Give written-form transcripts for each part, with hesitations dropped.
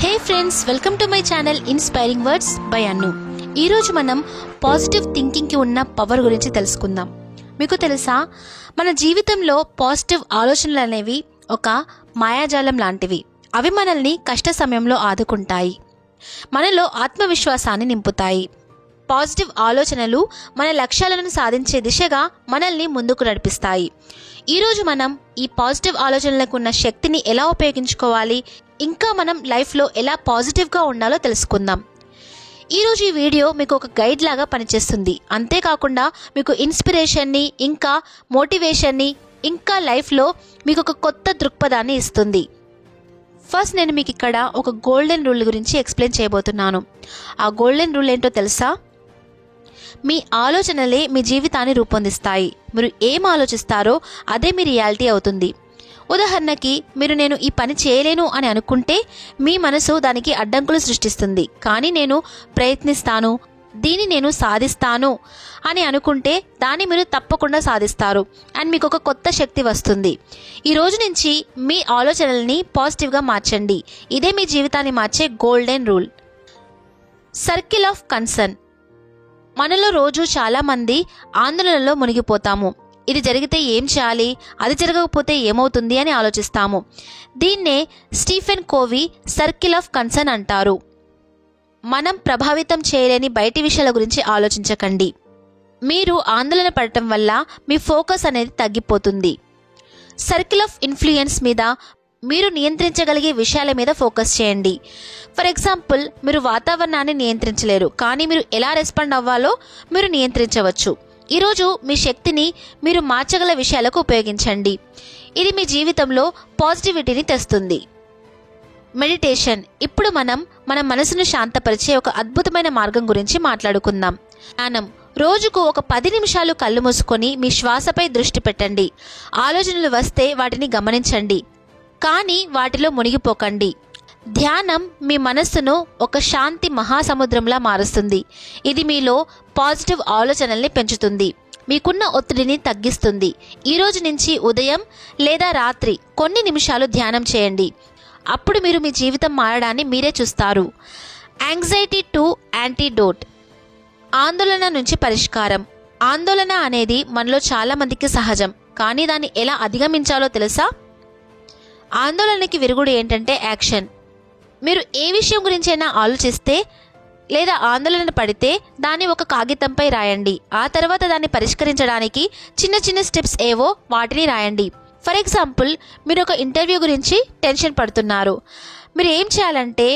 Hey friends, welcome to my channel inspiring words by Annu. ఈరోజు మనం positive థింకింగ్కి ఉన్న power గురించి తెలుసుకుందాం. మీకు తెలుసా, మన జీవితంలో పాజిటివ్ ఆలోచనలు అనేవి ఒక మాయాజాలం లాంటివి. అవి మనల్ని కష్ట సమయంలో ఆదుకుంటాయి, మనలో ఆత్మవిశ్వాసాన్ని నింపుతాయి. పాజిటివ్ ఆలోచనలు మన లక్ష్యాలను సాధించే దిశగా మనల్ని ముందుకు నడిపిస్తాయి. ఈరోజు మనం ఈ పాజిటివ్ ఆలోచనలకు ఉన్న శక్తిని ఎలా ఉపయోగించుకోవాలి, ఇంకా మనం లైఫ్లో ఎలా పాజిటివ్గా ఉండాలో తెలుసుకుందాం. ఈరోజు ఈ వీడియో మీకు ఒక గైడ్ లాగా పనిచేస్తుంది. అంతేకాకుండా మీకు ఇన్స్పిరేషన్ని, ఇంకా మోటివేషన్ని, ఇంకా లైఫ్లో మీకు ఒక కొత్త దృక్పథాన్ని ఇస్తుంది. ఫస్ట్ నేను మీకు ఇక్కడ ఒక గోల్డెన్ రూల్ గురించి ఎక్స్ప్లెయిన్ చేయబోతున్నాను. ఆ గోల్డెన్ రూల్ ఏంటో తెలుసా? మీ ఆలోచనలే మీ జీవితాన్ని రూపొందిస్తాయి. మీరు ఏం ఆలోచిస్తారో అదే మీ రియాలిటీ అవుతుంది. ఉదాహరణకి, నేను ఈ పని చేయలేను అని అనుకుంటే మీ మనసు దానికి అడ్డంకులు సృష్టిస్తుంది. కానీ నేను ప్రయత్నిస్తాను, దీన్ని నేను సాధిస్తాను అని అనుకుంటే దాన్ని మీరు తప్పకుండా సాధిస్తారు. అండ్ మీకు ఒక కొత్త శక్తి వస్తుంది. ఈ రోజు నుంచి మీ ఆలోచనల్ని పాజిటివ్గా మార్చండి. ఇదే మీ జీవితాన్ని మార్చే golden rule. Circle of concern. మనలో రోజు చాలామంది ఆందోళనలో మునిగిపోతాము. ఇది జరిగితే ఏం చేయాలి, అది జరగకపోతే ఏమవుతుంది అని ఆలోచిస్తాము. దీన్నే Stephen Covey circle of concern అంటారు. మనం ప్రభావితం చేయలేని బయటి విషయాల గురించి ఆలోచించకండి. మీరు ఆందోళన పడటం వల్ల మీ ఫోకస్ అనేది తగ్గిపోతుంది. సర్కిల్ ఆఫ్ ఇన్ఫ్లుయెన్స్ మీద మీరు నియంత్రించగలిగే విషయాల మీద ఫోకస్ చేయండి. ఫర్ ఎగ్జాంపుల్, మీరు వాతావరణాన్ని నియంత్రించలేరు, కానీ మీరు ఎలా రెస్పాండ్ అవ్వాలో మీరు నియంత్రించవచ్చు. ఈరోజు మీ శక్తిని మీరు మార్చగల విషయాలకు ఉపయోగించండి. ఇది మీ జీవితంలో పాజిటివిటీని తెస్తుంది. మెడిటేషన్. ఇప్పుడు మనం మన మనసును శాంతపరిచే ఒక అద్భుతమైన మార్గం గురించి మాట్లాడుకుందాం. ధ్యానం. రోజుకు ఒక 10 నిమిషాలు కళ్ళు మూసుకొని మీ శ్వాసపై దృష్టి పెట్టండి. ఆలోచనలు వస్తే వాటిని గమనించండి, కానీ వాటిలో మునిగిపోకండి. ధ్యానం మీ మనస్సును ఒక శాంతి మహాసముద్రంలా మారుస్తుంది. ఇది మీలో పాజిటివ్ ఆలోచనల్ని పెంచుతుంది, మీకున్న ఒత్తిడిని తగ్గిస్తుంది. ఈ రోజు నుంచి ఉదయం లేదా రాత్రి కొన్ని నిమిషాలు ధ్యానం చేయండి. అప్పుడు మీరు మీ జీవితం మారడాన్ని మీరే చూస్తారు. Anxiety to antidote. ఆందోళన నుంచి పరిష్కారం. ఆందోళన అనేది మనలో చాలా మందికి సహజం, కానీ దాన్ని ఎలా అధిగమించాలో తెలుసా? ఆందోళనకి విరుగుడు ఏంటంటే యాక్షన్. మీరు ఏ విషయం గురించైనా ఆలోచిస్తే లేదా ఆందోళన పడితే దాన్ని ఒక కాగితంపై రాయండి. ఆ తర్వాత దాన్ని పరిష్కరించడానికి చిన్న చిన్న స్టెప్స్ ఏవో వాటిని రాయండి. ఫర్ ఎగ్జాంపుల్, మీరు ఒక ఇంటర్వ్యూ గురించి టెన్షన్ పడుతున్నారు. మీరు ఏం చేయాలంటే,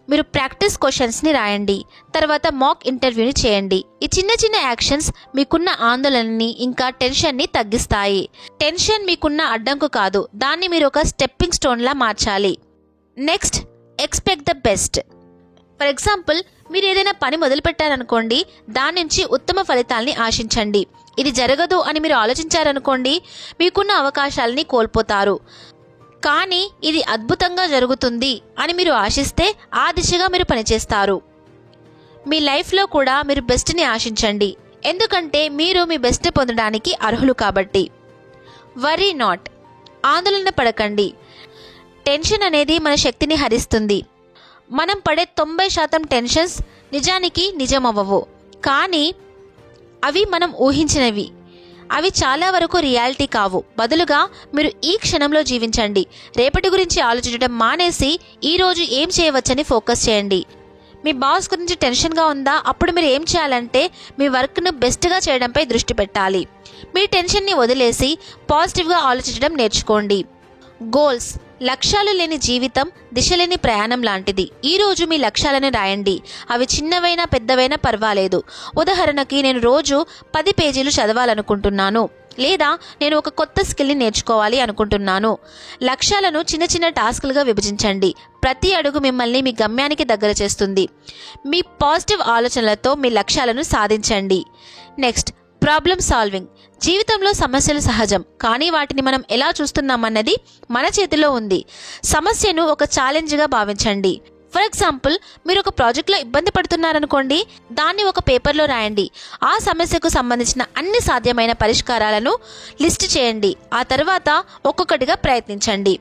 మీరు ప్రాక్టీస్ క్వశ్చన్స్ని రాయండి, తర్వాత మాక్ ఇంటర్వ్యూని చేయండి. ఈ చిన్న చిన్న యాక్షన్స్ మీకున్న ఆందోళనని ఇంకా టెన్షన్ని తగ్గిస్తాయి. టెన్షన్ మీకున్న అడ్డంకు కాదు, దాన్ని మీరు ఒక స్టెప్పింగ్ స్టోన్లా మార్చాలి. Next, expect the best. For example, మీరు ఏదైనా పని మొదలుపెట్టారనుకోండి, దాని నుంచి ఉత్తమ ఫలితాల్ని ఆశించండి. ఇది జరగదు అని మీరు ఆలోచించారనుకోండి, మీకున్న అవకాశాలని కోల్పోతారు. కానీ ఇది అద్భుతంగా జరుగుతుంది అని మీరు ఆశిస్తే ఆ దిశగా మీరు పనిచేస్తారు. మీ లైఫ్లో కూడా మీరు బెస్ట్ని ఆశించండి, ఎందుకంటే మీరు మీ బెస్ట్ పొందడానికి అర్హులు కాబట్టి. Worry not. ఆందోళన పడకండి. టెన్షన్ అనేది మన శక్తిని హరిస్తుంది. మనం పడే 90% టెన్షన్స్ నిజానికి నిజమవ్వవు, కానీ అవి మనం ఊహించినవి. అవి చాలా వరకు రియాలిటీ కావు. బదులుగా మీరు ఈ క్షణంలో జీవించండి. రేపటి గురించి ఆలోచించడం మానేసి ఈరోజు ఏం చేయవచ్చని ఫోకస్ చేయండి. మీ బాస్ గురించి టెన్షన్గా ఉందా? అప్పుడు మీరు ఏం చేయాలంటే మీ వర్క్ను బెస్ట్గా చేయడంపై దృష్టి పెట్టాలి. మీ టెన్షన్ని వదిలేసి పాజిటివ్గా ఆలోచించడం నేర్చుకోండి. గోల్స్. లక్ష్యాలు లేని జీవితం దిశ లేని ప్రయాణం లాంటిది. ఈరోజు మీ లక్ష్యాలను రాయండి. అవి చిన్నవైనా పెద్దవైనా పర్వాలేదు. ఉదాహరణకి, నేను రోజు 10 పేజీలు చదవాలనుకుంటున్నాను, లేదా నేను ఒక కొత్త స్కిల్ని నేర్చుకోవాలి అనుకుంటున్నాను. లక్ష్యాలను చిన్న చిన్న టాస్క్లుగా విభజించండి. ప్రతి అడుగు మిమ్మల్ని మీ గమ్యానికి దగ్గర చేస్తుంది. మీ పాజిటివ్ ఆలోచనలతో మీ లక్ష్యాలను సాధించండి. Next, problem solving. జీవితంలో సమస్యలు సహజం, కానీ వాటిని మనం ఎలా చూస్తున్నామన్నది మన చేతిలో ఉంది. సమస్యను ఒక ఛాలెంజ్గా భావించండి. ఫర్ ఎగ్జాంపుల్, మీరు ఒక ప్రాజెక్ట్లో ఇబ్బంది పడుతున్నారనుకోండి, దాన్ని ఒక పేపర్లో రాయండి. ఆ సమస్యకు సంబంధించిన అన్ని సాధ్యమైన పరిష్కారాలను లిస్ట్ చేయండి. ఆ తర్వాత ఒక్కొక్కటిగా ప్రయత్నించండి.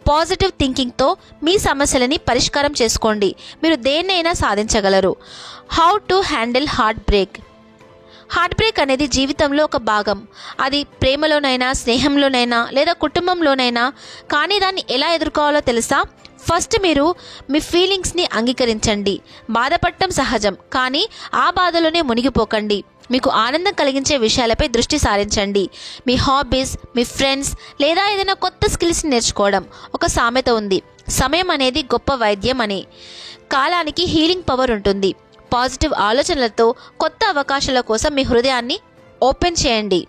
పాజిటివ్ థింకింగ్తో మీ సమస్యలని పరిష్కారం చేసుకోండి. మీరు దేన్నైనా సాధించగలరు. How to handle heart break అనేది జీవితంలో ఒక భాగం. అది ప్రేమలోనైనా, స్నేహంలోనైనా లేదా కుటుంబంలోనైనా. కానీ దాన్ని ఎలా ఎదుర్కోవాలో తెలుసా? ఫస్ట్ మీరు మీ ఫీలింగ్స్ని అంగీకరించండి. బాధపడటం సహజం, కానీ ఆ బాధలోనే మునిగిపోకండి. మీకు ఆనందం కలిగించే విషయాలపై దృష్టి సారించండి. మీ హాబీస్, మీ ఫ్రెండ్స్ లేదా ఏదైనా కొత్త స్కిల్స్ని నేర్చుకోవడం. ఒక సామెత ఉంది, సమయం అనేది గొప్ప వైద్యం అని. కాలానికి హీలింగ్ పవర్ ఉంటుంది. పాజిటివ్ ఆలోచనలతో కొత్త అవకాశాల కోసం మీ హృదయాన్ని ఓపెన్ చేయండి.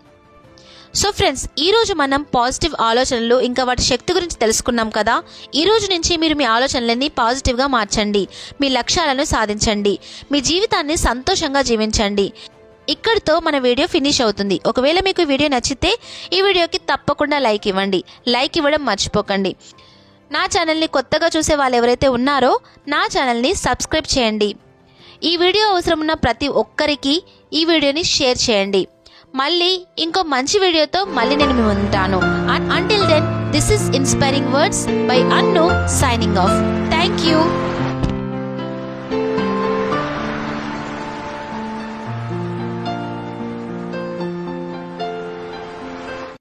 సో ఫ్రెండ్స్, ఈరోజు మనం పాజిటివ్ ఆలోచనలు ఇంకా వాటి శక్తి గురించి తెలుసుకున్నాం కదా. ఈ రోజు నుంచి మీరు మీ ఆలోచనలన్నీ పాజిటివ్గా మార్చండి. మీ లక్ష్యాలను సాధించండి. మీ జీవితాన్ని సంతోషంగా జీవించండి. ఇక్కడితో మన వీడియో ఫినిష్ అవుతుంది. ఒకవేళ మీకు ఈ వీడియో నచ్చితే ఈ వీడియోకి తప్పకుండా లైక్ ఇవ్వండి. లైక్ ఇవ్వడం మర్చిపోకండి. నా ఛానల్ని కొత్తగా చూసే వాళ్ళు ఎవరైతే ఉన్నారో నా ఛానల్ని సబ్స్క్రైబ్ చేయండి. ఈ వీడియో అవసరం ఉన్న ప్రతి ఒక్కరికి ఈ వీడియోని షేర్ చేయండి. మళ్ళీ ఇంకో మంచి వీడియోతో నేను మీ ఉంటాను. Until then, this is Inspiring Words by Annu signing off. Thank you.